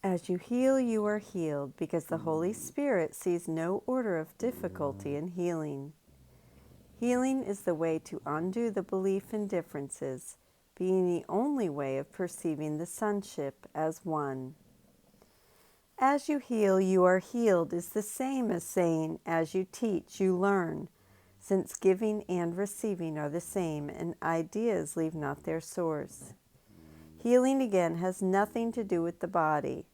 As you heal, you are healed, because the Holy Spirit sees no order of difficulty in healing. Healing is the way to undo the belief in differences, being the only way of perceiving the sonship as one. As you heal, you are healed is the same as saying, as you teach, you learn, since giving and receiving are the same, and ideas leave not their source. Healing again has nothing to do with the body,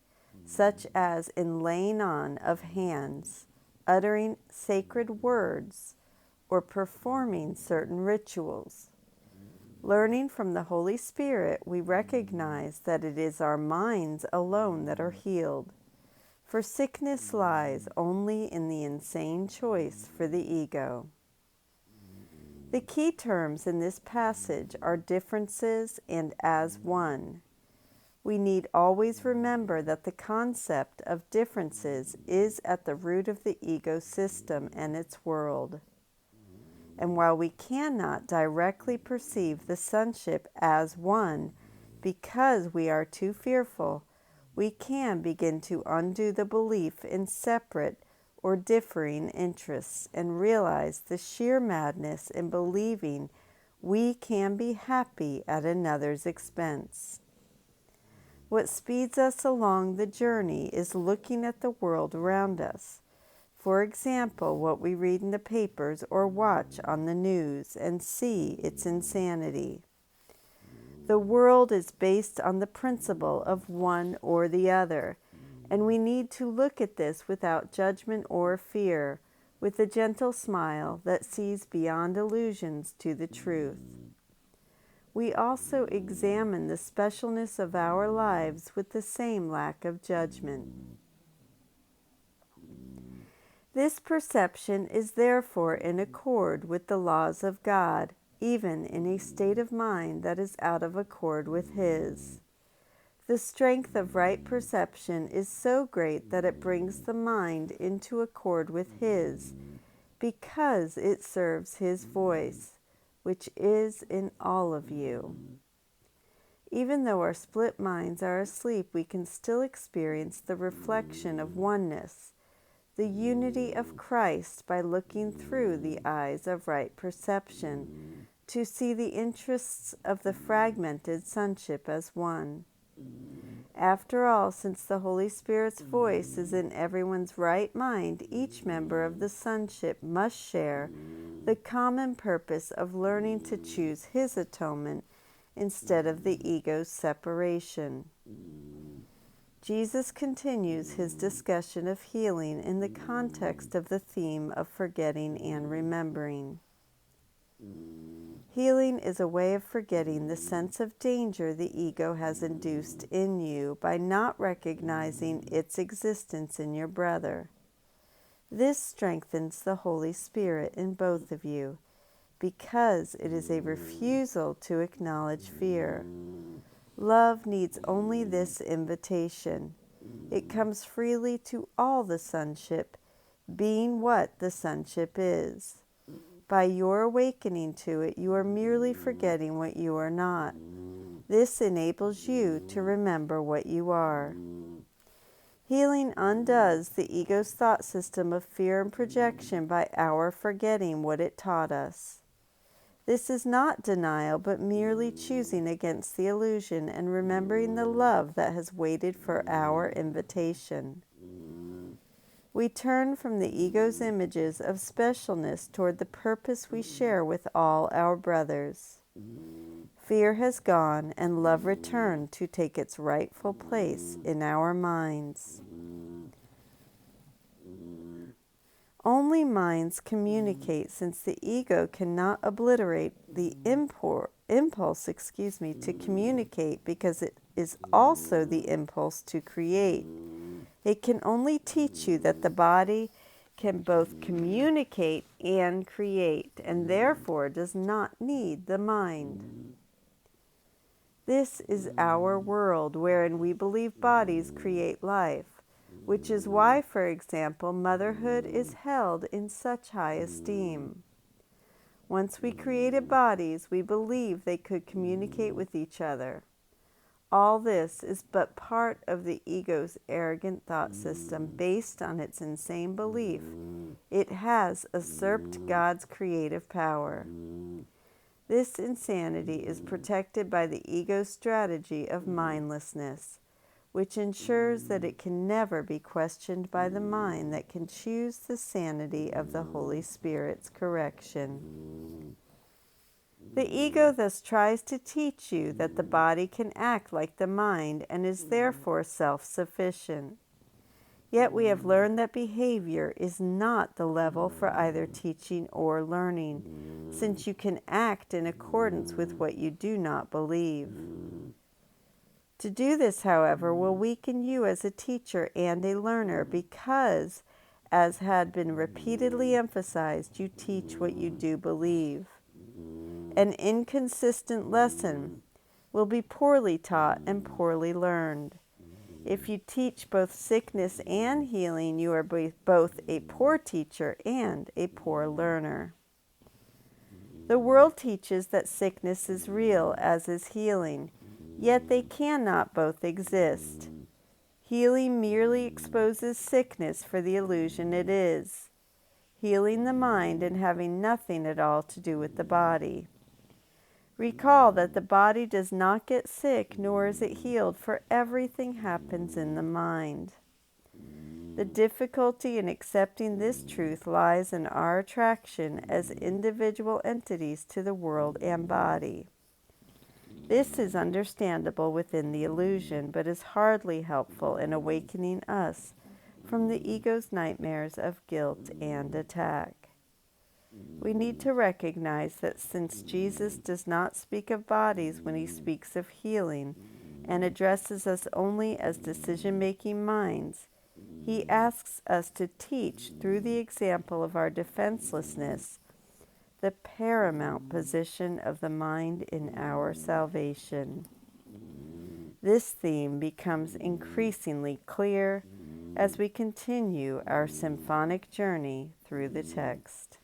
such as in laying on of hands, uttering sacred words, or performing certain rituals. Learning from the Holy Spirit, we recognize that it is our minds alone that are healed, for sickness lies only in the insane choice for the ego. The key terms in this passage are differences and as one. We need always remember that the concept of differences is at the root of the ego system and its world. And while we cannot directly perceive the sonship as one because we are too fearful, we can begin to undo the belief in separate or differing interests and realize the sheer madness in believing we can be happy at another's expense. What speeds us along the journey is looking at the world around us. For example, what we read in the papers or watch on the news and see its insanity. The world is based on the principle of one or the other, and we need to look at this without judgment or fear, with a gentle smile that sees beyond illusions to the truth. We also examine the specialness of our lives with the same lack of judgment. This perception is therefore in accord with the laws of God, even in a state of mind that is out of accord with His. The strength of right perception is so great that it brings the mind into accord with His, because it serves His voice, which is in all of you. Even though our split minds are asleep, we can still experience the reflection of oneness, the unity of Christ, by looking through the eyes of right perception to see the interests of the fragmented sonship as one. After all, since the Holy Spirit's voice is in everyone's right mind, each member of the sonship must share the common purpose of learning to choose His atonement instead of the ego's separation. Jesus continues His discussion of healing in the context of the theme of forgetting and remembering. Healing is a way of forgetting the sense of danger the ego has induced in you by not recognizing its existence in your brother. This strengthens the Holy Spirit in both of you, because it is a refusal to acknowledge fear. Love needs only this invitation. It comes freely to all the sonship, being what the sonship is. By your awakening to it, you are merely forgetting what you are not. This enables you to remember what you are. Healing undoes the ego's thought system of fear and projection by our forgetting what it taught us. This is not denial, but merely choosing against the illusion and remembering the love that has waited for our invitation. We turn from the ego's images of specialness toward the purpose we share with all our brothers. Fear has gone and love returned to take its rightful place in our minds. Only minds communicate, since the ego cannot obliterate the impulse to communicate, because it is also the impulse to create. It can only teach you that the body can both communicate and create, and therefore does not need the mind. This is our world, wherein we believe bodies create life, which is why, for example, motherhood is held in such high esteem. Once we created bodies, we believed they could communicate with each other. All this is but part of the ego's arrogant thought system based on its insane belief it has usurped God's creative power. This insanity is protected by the ego's strategy of mindlessness, which ensures that it can never be questioned by the mind that can choose the sanity of the Holy Spirit's correction. The ego thus tries to teach you that the body can act like the mind and is therefore self-sufficient. Yet we have learned that behavior is not the level for either teaching or learning, since you can act in accordance with what you do not believe. To do this, however, will weaken you as a teacher and a learner because, as had been repeatedly emphasized, you teach what you do believe. An inconsistent lesson will be poorly taught and poorly learned. If you teach both sickness and healing, you are both a poor teacher and a poor learner. The world teaches that sickness is real, as is healing, yet they cannot both exist. Healing merely exposes sickness for the illusion it is, healing the mind and having nothing at all to do with the body. Recall that the body does not get sick, nor is it healed, for everything happens in the mind. The difficulty in accepting this truth lies in our attraction as individual entities to the world and body. This is understandable within the illusion, but is hardly helpful in awakening us from the ego's nightmares of guilt and attack. We need to recognize that since Jesus does not speak of bodies when he speaks of healing and addresses us only as decision-making minds, he asks us to teach through the example of our defenselessness the paramount position of the mind in our salvation. This theme becomes increasingly clear as we continue our symphonic journey through the text.